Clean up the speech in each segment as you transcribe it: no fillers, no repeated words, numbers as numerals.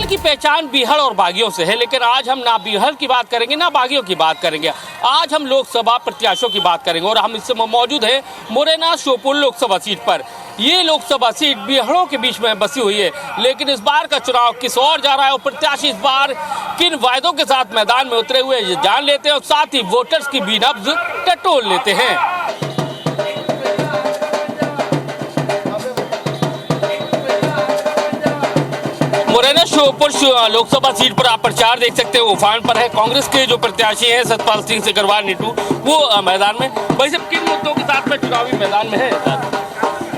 की पहचान बीहड़ और बागियों से है, लेकिन आज हम ना बीहड़ की बात करेंगे ना बागियों की बात करेंगे। आज हम लोकसभा प्रत्याशियों की बात करेंगे और हम इस समय मौजूद हैं मुरैना श्योपुर लोकसभा सीट पर। ये लोकसभा सीट बीहड़ों के बीच में बसी हुई है, लेकिन इस बार का चुनाव किस ओर जा रहा है और प्रत्याशी इस बार किन वायदों के साथ मैदान में उतरे हुए जान लेते हैं और साथ ही वोटर्स की भी नब्ज टटोल लेते हैं। मुरैना श्योपुर लोकसभा सीट पर आप प्रचार देख सकते हैं, उफान पर है। कांग्रेस के जो प्रत्याशी हैं सतपाल सिंह सिकरवार नीटू, वो मैदान में। भाई साहब, किन मुद्दों के साथ में चुनावी मैदान में है?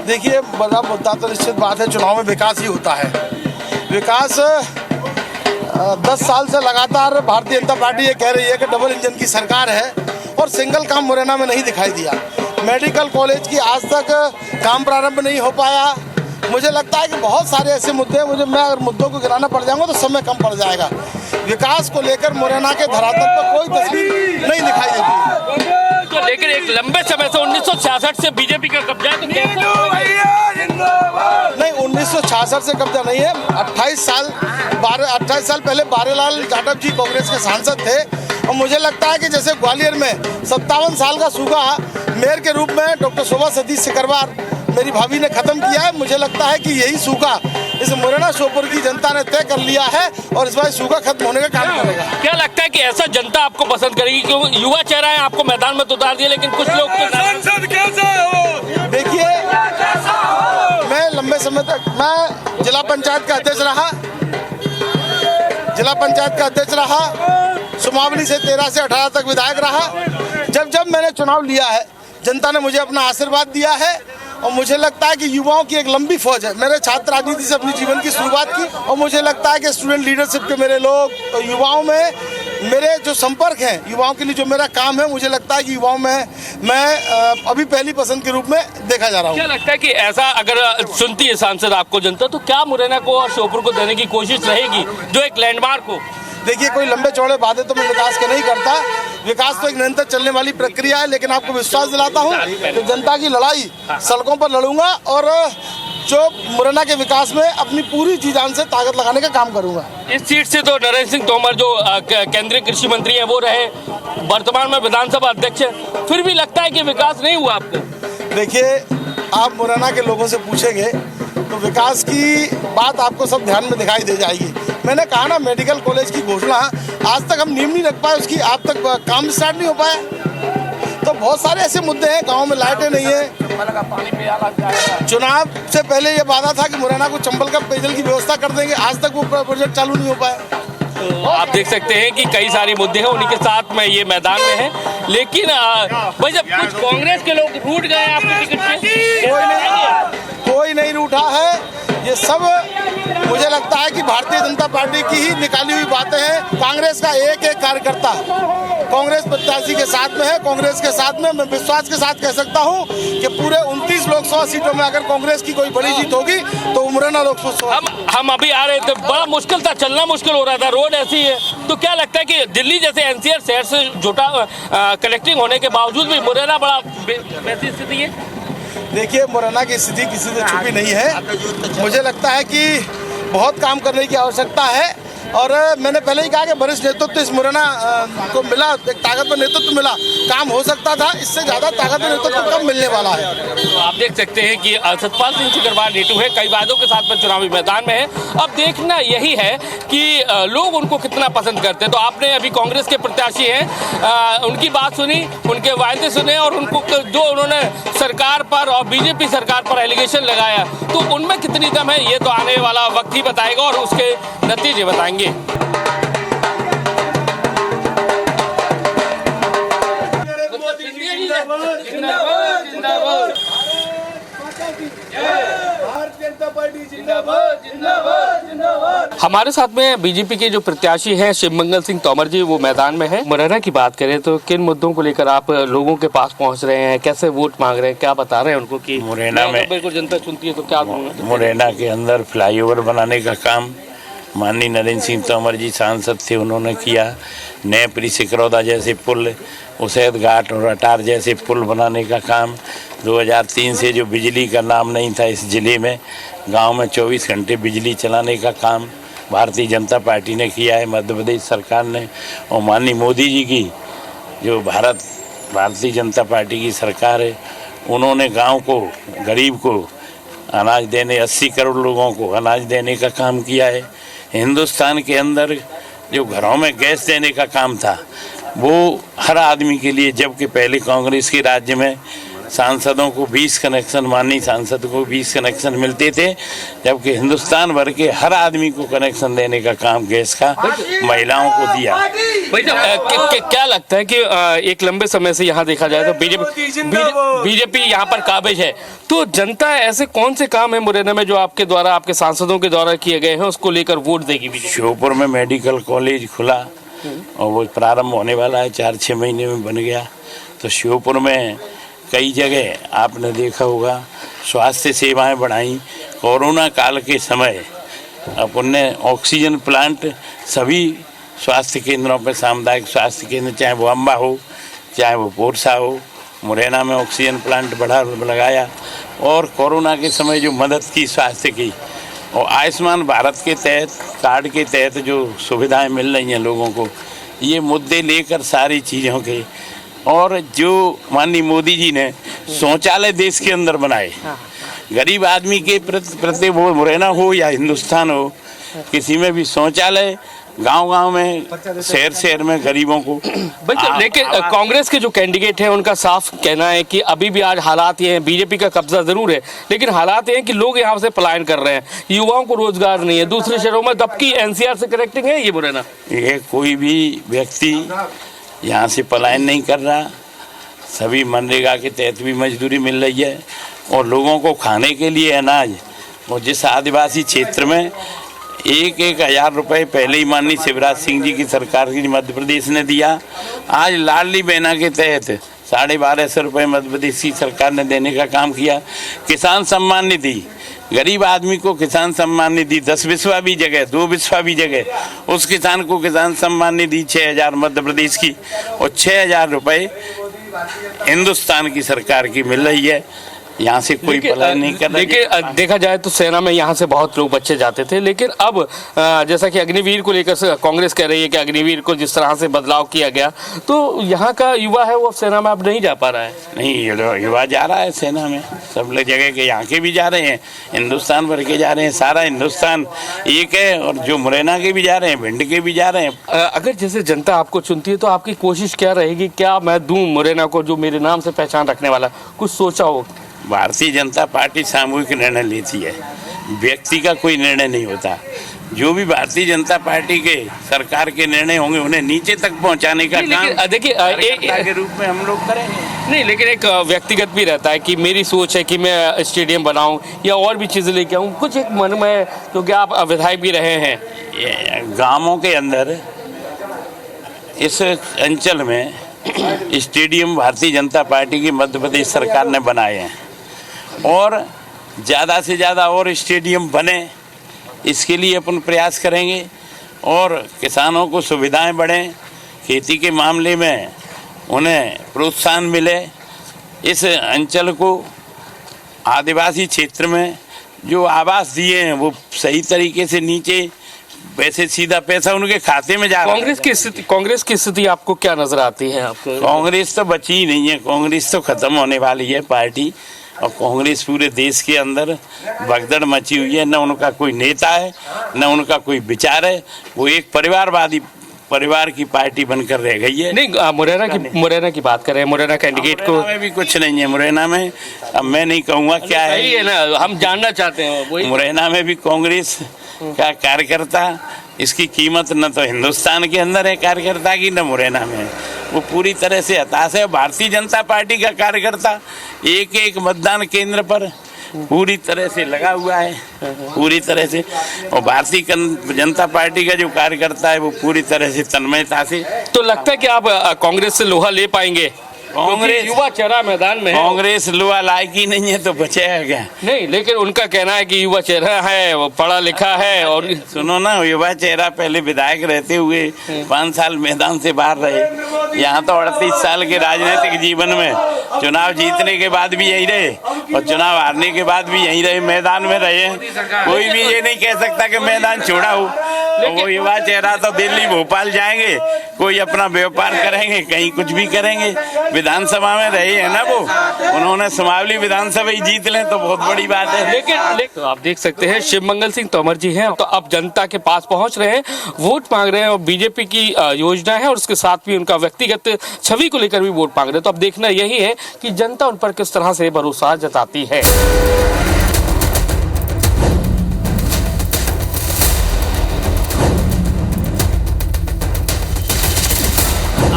देखिए, बड़ा मुद्दा तो निश्चित बात है, चुनाव में विकास ही होता है। विकास 10 साल से लगातार भारतीय जनता पार्टी ये कह रही है कि डबल इंजन की सरकार है और सिंगल काम मुरैना में नहीं दिखाई दिया। मेडिकल कॉलेज की आज तक काम प्रारंभ नहीं हो पाया। मुझे लगता है कि बहुत सारे ऐसे मुद्दे हैं, मैं अगर मुद्दों को गिनाना पड़ जाऊंगा तो समय कम पड़ जाएगा। विकास को लेकर मुरैना के धरातल पर कोई तस्वीर नहीं दिखाई देती। तो लेकिन एक लंबे समय से 1966 से बीजेपी का कब्जा है, तो नहीं, 1966 से कब्जा नहीं है। 28 साल पहले बारेलाल जाटव जी कांग्रेस के सांसद थे और मुझे लगता है कि जैसे ग्वालियर में 57 साल का सूखा मेयर के रूप में डॉक्टर शोभा सतीश सिकरवार मेरी भाभी ने खत्म किया है, मुझे लगता है कि यही सूखा इस मुरैना श्योपुर की जनता ने तय कर लिया है और इस बार सूखा खत्म होने का काम करेगा। क्या लगता है कि ऐसा जनता आपको पसंद करेगी? क्योंकि युवा चेहरा है, आपको मैदान में तो उतार दिया, लेकिन कुछ लोग देखिए, मैं लंबे समय तक मैं जिला पंचायत का अध्यक्ष रहा, सुमावली से 13 से 18 तक विधायक रहा। जब मैंने चुनाव लिया है, जनता ने मुझे अपना आशीर्वाद दिया है और मुझे लगता है कि युवाओं की एक लंबी फौज है। मैंने छात्र राजनीति से अपनी जीवन की शुरुआत की और मुझे लगता है कि स्टूडेंट लीडरशिप के मेरे लोग और युवाओं में मेरे जो संपर्क हैं, युवाओं के लिए जो मेरा काम है, मुझे लगता है कि युवाओं में मैं अभी पहली पसंद के रूप में देखा जा रहा हूँ। क्या लगता है कि ऐसा अगर सुनती है सांसद आपको जनता, तो क्या मुरैना को और श्योपुर को देने की कोशिश रहेगी जो एक लैंडमार्क हो? देखिए, कोई लंबे चौड़े वादे तो मैं विकास के नहीं करता। विकास तो एक निरंतर चलने वाली प्रक्रिया है, लेकिन आपको विश्वास दिलाता हूँ कि जनता की लड़ाई सड़कों पर लड़ूंगा और जो मुरैना के विकास में अपनी पूरी जी जान से ताकत लगाने का काम करूंगा। इस सीट से तो नरेंद्र सिंह तोमर जो केंद्रीय कृषि मंत्री हैं वो रहे, वर्तमान में विधानसभा अध्यक्ष है, फिर भी लगता है कि विकास नहीं हुआ आपको? देखिए, आप मुरैना के लोगों से पूछेंगे तो विकास की बात आपको सब ध्यान में दिखाई दे जाएगी। मैंने कहा ना, मेडिकल कॉलेज की घोषणा आज तक हम नींव नहीं रख पाए, उसकी आज तक काम स्टार्ट नहीं हो पाया। तो बहुत सारे ऐसे मुद्दे हैं, गांव में लाइटें नहीं है। चुनाव से पहले ये वादा था कि मुरैना को चंबल का पेयजल की व्यवस्था कर देंगे, आज तक वो प्रोजेक्ट चालू नहीं हो पाया। तो आप देख सकते हैं कि कई सारे मुद्दे हैं, उन्हीं के साथ में ये मैदान में है। लेकिन भाई जब कुछ कांग्रेस के लोग रूठ गए आपके टिकट पे, कोई नहीं रूठा है। ये सब मुझे लगता है कि भारतीय जनता पार्टी की ही निकाली हुई बातें हैं। कांग्रेस का एक कार्यकर्ता कांग्रेस प्रत्याशी के साथ में है, कांग्रेस के साथ में। मैं विश्वास के साथ कह सकता हूं कि पूरे 29 लोकसभा सीटों में अगर कांग्रेस की कोई बड़ी जीत होगी तो मुरैना लोकसभा। हम अभी आ रहे थे, बड़ा मुश्किल था, चलना मुश्किल हो रहा था, रोड ऐसी है। तो क्या लगता है कि दिल्ली जैसे एनसीआर शहर से जोटा कलेक्टिंग होने के बावजूद भी मुरैना बड़ा वैसी स्थिति है? देखिए, मुरैना की स्थिति किसी से छुपी नहीं है। मुझे लगता है कि बहुत काम करने की आवश्यकता है और मैंने पहले ही कहा कि वरिष्ठ नेतृत्व इस मुरैना को मिला, एक ताकतवर नेतृत्व मिला, काम हो सकता था। इससे ज्यादा ताकतवर नेतृत्व कम मिलने वाला है। तो आप देख सकते हैं कि सतपाल सिंह सिकरवार नीटू है, कई वादों के साथ में चुनावी मैदान में है। अब देखना यही है कि लोग उनको कितना पसंद करते हैं। तो आपने अभी कांग्रेस के प्रत्याशी हैं, उनकी बात सुनी, उनके वायदे सुने और उनको जो उन्होंने सरकार पर और बीजेपी सरकार पर एलिगेशन लगाया, तो उनमें कितनी दम है ये तो आने वाला वक्त ही बताएगा और उसके नतीजे बताएंगे। हमारे साथ में बीजेपी के जो प्रत्याशी हैं शिवमंगल सिंह तोमर जी, वो मैदान में है। मुरैना की बात करें तो किन मुद्दों को लेकर आप लोगों के पास पहुंच रहे हैं, कैसे वोट मांग रहे हैं, क्या बता रहे हैं उनको कि मुरैना में बिल्कुल जनता सुनती है तो क्या? मुरैना के अंदर फ्लाईओवर बनाने का काम माननीय नरेंद्र सिंह तोमर जी सांसद थे, उन्होंने किया। नेपरी सिकरौदा जैसे पुल, उसैद घाट और अटार जैसे पुल बनाने का काम। 2003 से जो बिजली का नाम नहीं था इस ज़िले में, गांव में 24 घंटे बिजली चलाने का काम भारतीय जनता पार्टी ने किया है, मध्य प्रदेश सरकार ने, और माननीय मोदी जी की जो भारतीय जनता पार्टी की सरकार है, उन्होंने गांव को, गरीब को अनाज देने, 80 करोड़ लोगों को अनाज देने का काम किया है। हिंदुस्तान के अंदर जो घरों में गैस देने का काम था वो हर आदमी के लिए, जबकि पहले कांग्रेस के राज्य में सांसदों को 20 कनेक्शन, माननीय सांसद को 20 कनेक्शन मिलते थे, जबकि हिंदुस्तान भर के हर आदमी को कनेक्शन देने का काम गैस का महिलाओं को दिया। क्या लगता है कि एक लंबे समय से यहाँ देखा जाए तो बीजेपी यहाँ पर काबिज है, तो जनता ऐसे कौन से काम है मुरैना में जो आपके द्वारा, आपके सांसदों के द्वारा किए गए हैं, उसको लेकर वोट देगी बीजेपी? श्योपुर में मेडिकल कॉलेज खुला और वो प्रारंभ होने वाला है, 4-6 महीने में बन गया। तो श्योपुर में कई जगह आपने देखा होगा स्वास्थ्य सेवाएं बढ़ाई। कोरोना काल के समय अपन ने ऑक्सीजन प्लांट सभी स्वास्थ्य केंद्रों पर, सामुदायिक स्वास्थ्य केंद्र, चाहे वो अम्बा हो चाहे वो पोरसा हो, मुरैना में ऑक्सीजन प्लांट लगाया और कोरोना के समय जो मदद की स्वास्थ्य की, और आयुष्मान भारत के तहत, कार्ड के तहत जो सुविधाएं मिल रही हैं लोगों को, ये मुद्दे लेकर सारी चीज़ों के, और जो माननीय मोदी जी ने शौचालय देश के अंदर बनाए, गरीब आदमी के प्रति, वो मुरैना हो या हिंदुस्तान हो, किसी में भी शौचालय गांव-गांव में, शहर में गरीबों को। लेकिन कांग्रेस के जो कैंडिडेट हैं उनका साफ कहना है कि अभी भी आज हालात ये हैं, बीजेपी का कब्जा जरूर है, लेकिन हालात ये हैं कि लोग यहाँ से पलायन कर रहे हैं, युवाओं को रोजगार नहीं है, दूसरे शहरों में दबकी एनसीआर से कनेक्टिंग है ये मुरैना। ये कोई भी व्यक्ति यहाँ से पलायन नहीं कर रहा, सभी मनरेगा के तहत भी मजदूरी मिल रही है और लोगों को खाने के लिए अनाज, और जिस आदिवासी क्षेत्र में 1,000 रुपये पहले ही माननीय शिवराज सिंह जी की सरकार की मध्य प्रदेश ने दिया, आज लाडली बहना के तहत 1250 रुपये मध्य प्रदेश की सरकार ने देने का काम किया। किसान सम्मान निधि, गरीब आदमी को किसान सम्मान निधि 10 बिस्वा भी जगह, 2 बिस्वा भी जगह, उस किसान को किसान सम्मान निधि 6,000 मध्य प्रदेश की और 6,000 रुपये हिंदुस्तान की सरकार की मिल रही है। यहाँ से कोई पलायन नहीं कर रहा। देखिए देखा जाए तो सेना में यहाँ से बहुत लोग बच्चे जाते थे, लेकिन अब जैसा कि अग्निवीर को लेकर कांग्रेस कह रही है कि अग्निवीर को जिस तरह से बदलाव किया गया, तो यहाँ का युवा है वो अब सेना में अब नहीं जा पा रहा है। नहीं, युवा जा रहा है सेना में, सब जगह के, यहाँ के भी जा रहे हैं, हिंदुस्तान भर के जा रहे हैं, सारा हिंदुस्तान एक है, और जो मुरैना के भी जा रहे हैं, भिंड के भी जा रहे हैं। अगर जैसे जनता आपको चुनती है तो आपकी कोशिश क्या रहेगी, क्या मैं दूं मुरैना को जो मेरे नाम से पहचान रखने वाला, कुछ सोचा हो? भारतीय जनता पार्टी सामूहिक निर्णय लेती है, व्यक्ति का कोई निर्णय नहीं होता। जो भी भारतीय जनता पार्टी के सरकार के निर्णय होंगे उन्हें नीचे तक पहुंचाने का काम देखिए के रूप में हम लोग करेंगे। नहीं, लेकिन एक व्यक्तिगत भी रहता है कि मेरी सोच है कि मैं स्टेडियम बनाऊं या और भी चीज़ें लेके आऊं, कुछ एक मन में, क्योंकि आप विधायक भी रहे हैं। गाँवों के अंदर इस अंचल में स्टेडियम भारतीय जनता पार्टी की मध्य प्रदेश सरकार ने बनाए हैं और ज़्यादा से ज़्यादा और स्टेडियम बने, इसके लिए अपन प्रयास करेंगे और किसानों को सुविधाएं बढ़ें, खेती के मामले में उन्हें प्रोत्साहन मिले। इस अंचल को, आदिवासी क्षेत्र में जो आवास दिए हैं वो सही तरीके से नीचे वैसे सीधा पैसा उनके खाते में जा रहा है। कांग्रेस की स्थिति आपको क्या नजर आती है आपको? कांग्रेस तो बची ही नहीं है, कांग्रेस तो खत्म होने वाली है पार्टी, और कांग्रेस पूरे देश के अंदर भगदड़ मची हुई है। न उनका कोई नेता है, न उनका कोई विचार है, वो एक परिवारवादी परिवार की पार्टी बनकर रह गई है। नहीं, मुरैना की बात करें, मुरैना कैंडिडेट को में भी कुछ नहीं है। मुरैना में अब मैं नहीं कहूँगा क्या है ना, हम जानना चाहते हैं। मुरैना में भी कांग्रेस का कार्यकर्ता, इसकी कीमत न तो हिंदुस्तान के अंदर है कार्यकर्ता की, न मुरैना में। वो पूरी तरह से हताश है। भारतीय जनता पार्टी का कार्यकर्ता एक एक मतदान केंद्र पर पूरी तरह से लगा हुआ है, पूरी तरह से, और भारतीय जनता पार्टी का जो कार्यकर्ता है वो पूरी तरह से तन्मयता से। तो लगता है कि आप कांग्रेस से लोहा ले पाएंगे? कांग्रेस युवा चेहरा मैदान में है। कांग्रेस लोहा लायक ही नहीं है तो बचेगा क्या? नहीं, लेकिन उनका कहना है कि युवा चेहरा है, वो पढ़ा लिखा है। और सुनो ना, युवा चेहरा पहले विधायक रहते हुए 5 साल मैदान से बाहर रहे, यहाँ तो 38 साल के राजनीतिक जीवन में चुनाव जीतने के बाद भी यही रहे और चुनाव हारने के बाद भी यही रहे, मैदान में रहे। कोई भी ये नहीं कह सकता कि मैदान छोड़ा हो। तो वो युवा चेहरा तो दिल्ली भोपाल जाएंगे, कोई अपना व्यापार करेंगे, कहीं कुछ भी करेंगे। विधानसभा में रहे हैं ना वो, उन्होंने सुमावली विधानसभा ही जीत लें तो बहुत बड़ी बात है। लेकिन तो आप देख सकते हैं शिवमंगल सिंह तोमर जी हैं, तो अब जनता के पास पहुंच रहे हैं, वोट मांग रहे हैं और बीजेपी की योजना है और उसके साथ भी उनका व्यक्तिगत छवि को लेकर भी वोट मांग रहे हैं। तो अब देखना यही है कि जनता उन पर किस तरह से भरोसा जताती है।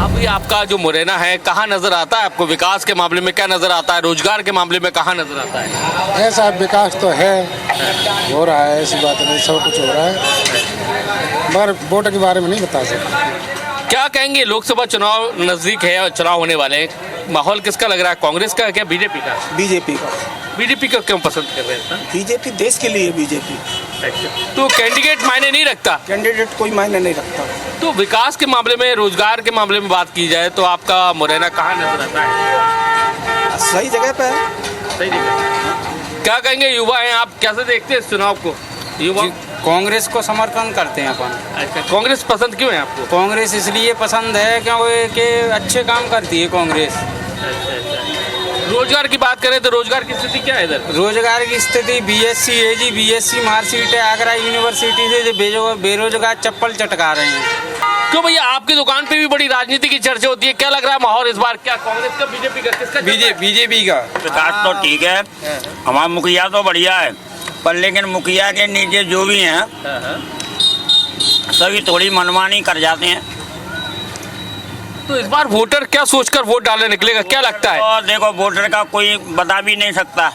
अभी आपका जो मुरैना है कहाँ नजर आता है आपको? विकास के मामले में क्या नजर आता है? रोजगार के मामले में कहाँ नजर आता है? ऐसा विकास तो है, हो रहा है, ऐसी बात नहीं, सब कुछ हो रहा है, मगर वोट के बारे में नहीं बता सकते। क्या कहेंगे? लोकसभा चुनाव नजदीक है और चुनाव होने वाले हैं, माहौल किसका लग रहा है? कांग्रेस का क्या बीजेपी का? बीजेपी का। बीजेपी को क्यों पसंद कर रहे हैं? बीजेपी देश के लिए बीजेपी। तो कैंडिडेट मायने नहीं रखता? कैंडिडेट कोई मायने नहीं रखता। तो विकास के मामले में, रोजगार के मामले में बात की जाए तो आपका मुरैना कहाँ नजर आता है? सही जगह पे है। सही जगह। क्या कहेंगे? युवा हैं आप, कैसे देखते हैं इस चुनाव को? युवा कांग्रेस को समर्थन करते हैं अपन। अच्छा, कांग्रेस पसंद क्यों है आपको? कांग्रेस इसलिए पसंद है क्योंकि अच्छे काम करती है कांग्रेस। रोजगार की बात करें तो रोजगार की स्थिति क्या है इधर? रोजगार की स्थिति बीएससी एजी बीएससी मार्कशीट है, आगरा यूनिवर्सिटी से जो बेरोजगार चप्पल चटका रहे हैं। क्यों भैया, आपकी दुकान पे भी बड़ी राजनीति की चर्चा होती है, क्या लग रहा है माहौल इस बार? क्या कांग्रेस का, बीजेपी का, किसका? बीजेपी का विकास तो ठीक है, हमारा मुखिया तो बढ़िया है, पर लेकिन मुखिया के नीचे जो भी हैं सभी थोड़ी मनमानी कर जाते हैं। तो इस बार वोटर क्या सोचकर वोट डालने निकलेगा, क्या लगता है? और देखो वोटर का कोई बता भी नहीं सकता।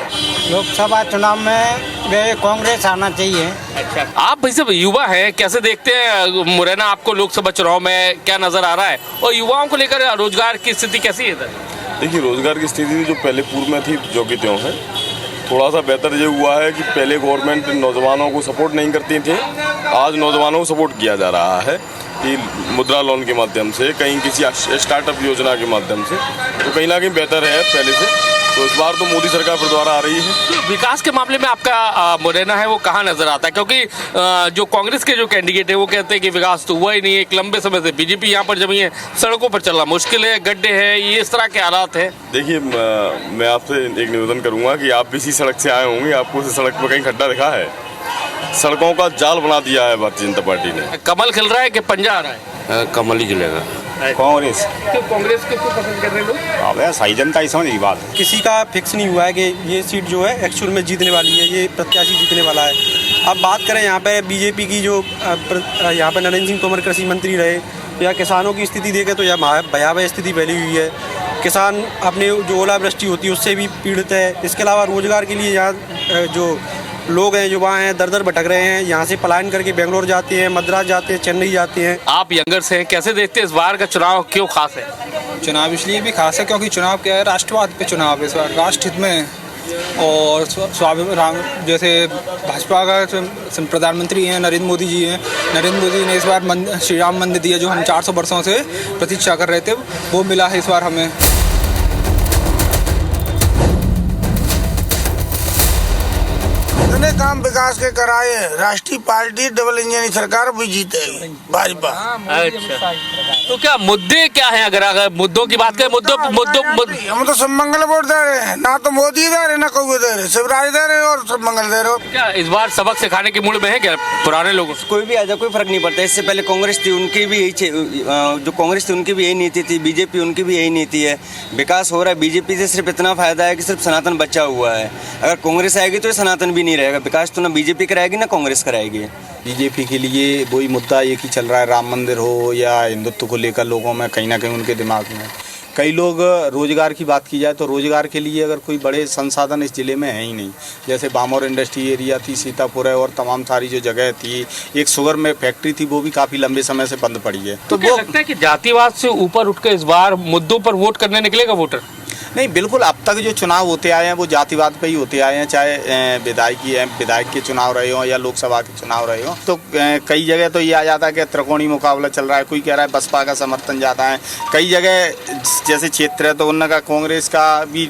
लोकसभा चुनाव में कांग्रेस आना चाहिए। अच्छा, आप भाई साहब युवा हैं, कैसे देखते हैं मुरैना आपको लोकसभा चुनाव में क्या नजर आ रहा है और युवाओं को लेकर रोजगार की स्थिति कैसी है इधर? देखिए, रोजगार की स्थिति जो पहले पूर्व में थी जो की त्यों है, थोड़ा सा बेहतर ये हुआ है कि पहले गवर्नमेंट नौजवानों को सपोर्ट नहीं करती थी, आज नौजवानों को सपोर्ट किया जा रहा है कि मुद्रा लोन के माध्यम से, कहीं किसी स्टार्टअप योजना के माध्यम से, तो कहीं ना कहीं बेहतर है पहले से। तो इस बार तो मोदी सरकार पर द्वारा आ रही है। तो विकास के मामले में आपका मुरैना है वो कहाँ नजर आता है? क्योंकि जो कांग्रेस के जो कैंडिडेट है वो कहते हैं कि विकास तो हुआ ही नहीं है, एक लंबे समय से बीजेपी यहाँ पर जमी है, सड़कों पर चलना मुश्किल है, गड्ढे हैं, ये इस तरह के हालात हैं। देखिए, मैं आपसे एक निवेदन करूँगा कि आप भी इसी सड़क से आए होंगे, आपको उस सड़क पर कहीं खड्डा दिखा है? सड़कों का जाल बना दिया है भारतीय जनता पार्टी ने। कमल खिल रहा है कि पंजा आ रहा है? कमल ही खिलेगा। कांग्रेस। तो कांग्रेस को क्यों पसंद कर रहे हैं लोग? अब सही जनता ही समझ की बात। किसी का फिक्स नहीं हुआ है कि ये सीट जो है एक्चुअल में जीतने वाली है, ये प्रत्याशी जीतने वाला है। अब बात करें यहाँ पे बीजेपी की, जो यहाँ पे नरेंद्र सिंह तोमर कृषि मंत्री रहे, या किसानों की स्थिति देखें तो यह भयावह स्थिति फैली हुई है। किसान अपने जो ओलावृष्टि होती है उससे भी पीड़ित है। इसके अलावा रोजगार के लिए यहाँ जो लोग हैं, युवा हैं, दर दर भटक रहे हैं, यहाँ से पलायन करके बेंगलोर जाते हैं, मद्रास जाते हैं, चेन्नई जाते हैं। आप यंगर से हैं, कैसे देखते हैं इस बार का चुनाव क्यों खास है? चुनाव इसलिए भी खास है क्योंकि चुनाव क्या है, राष्ट्रवाद पे चुनाव है इस बार, राष्ट्र हित में। और जैसे भाजपा का प्रधानमंत्री हैं नरेंद्र मोदी जी हैं, नरेंद्र मोदी ने इस बार श्री राम मंदिर दिया जो हम 400 वर्षों से प्रतीक्षा कर रहे थे, वो मिला है इस बार हमें। काम विकास के कराए, राष्ट्रीय पार्टी डबल इंजन की सरकार भी जीतेगी भाजपा। अच्छा, तो क्या मुद्दे क्या हैं? अगर मुद्दों की बात करें, हम तो सब मंगल वोट दे रहे हैं, ना तो मोदी दे रहे, ना कोई दे रहे, शिवराज दे रहे और सब मंगल दे रहे। क्या इस बार सबक सिखाने के मूड में है क्या पुराने लोगों से? कोई भी आ जाए कोई फर्क नहीं पड़ता। इससे पहले कांग्रेस थी, उनकी भी यही, जो कांग्रेस थी उनकी भी यही नीति थी, बीजेपी उनकी भी यही नीति है। विकास हो रहा है, बीजेपी से सिर्फ इतना फायदा है कि सिर्फ सनातन बचा हुआ है। अगर कांग्रेस आएगी तो ये सनातन भी नहीं रहेगा। विकास तो ना बीजेपी कराएगी ना कांग्रेस कराएगी। बीजेपी के लिए वही मुद्दा एक ही चल रहा है, राम मंदिर हो या हिंदुत्व को लेकर लोगों में कहीं ना कहीं उनके दिमाग में। कई लोग रोजगार की बात की जाए तो रोजगार के लिए अगर कोई बड़े संसाधन इस जिले में है ही नहीं। जैसे बामोर इंडस्ट्री एरिया थी, सीतापुर है, और तमाम सारी जो जगह थी, एक शुगर में फैक्ट्री थी, वो भी काफ़ी लंबे समय से बंद पड़ी है। तो क्या लगता है कि जातिवाद से ऊपर उठकर इस बार मुद्दों पर वोट करने निकलेगा वोटर? नहीं, बिल्कुल अब तक जो चुनाव होते आए हैं वो जातिवाद पे ही होते आए हैं, चाहे विधायक के चुनाव रहे हों या लोकसभा के चुनाव रहे हों। तो कई जगह तो ये आ जाता है कि त्रिकोणीय मुकाबला चल रहा है, कोई कह रहा है बसपा का समर्थन ज़्यादा है, कई जगह जैसे क्षेत्र है तो उनका कांग्रेस का भी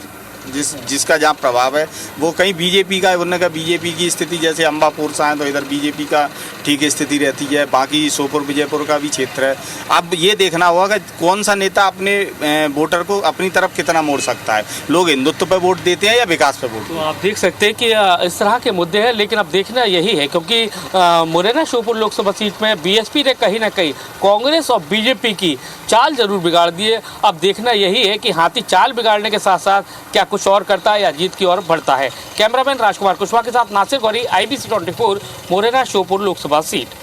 जिसका जहाँ प्रभाव है वो कहीं बीजेपी का है, उनका बीजेपी की स्थिति जैसे अम्बापुर सा है तो इधर बीजेपी का ठीक स्थिति रहती है, बाकी सोपुर विजयपुर का भी क्षेत्र है। अब ये देखना होगा कि कौन सा नेता अपने वोटर को अपनी तरफ कितना मोड़ सकता है। लोग हिंदुत्व पे वोट देते हैं या विकास पे वोट? तो आप देख सकते हैं कि इस तरह के मुद्दे हैं, लेकिन अब देखना यही है क्योंकि मुरैना श्योपुर लोकसभा सीट में बीएसपी ने कहीं ना कहीं कांग्रेस और बीजेपी की चाल जरूर बिगाड़ दी है। अब देखना यही है कि हाथी चाल बिगाड़ने के साथ साथ क्या कुछ और करता है या जीत की ओर बढ़ता है। कैमरामैन राजकुमार कुशवाहा के साथ नासिर गौरी, IBC 24, मुरैना श्योपुर लोकसभा सीट।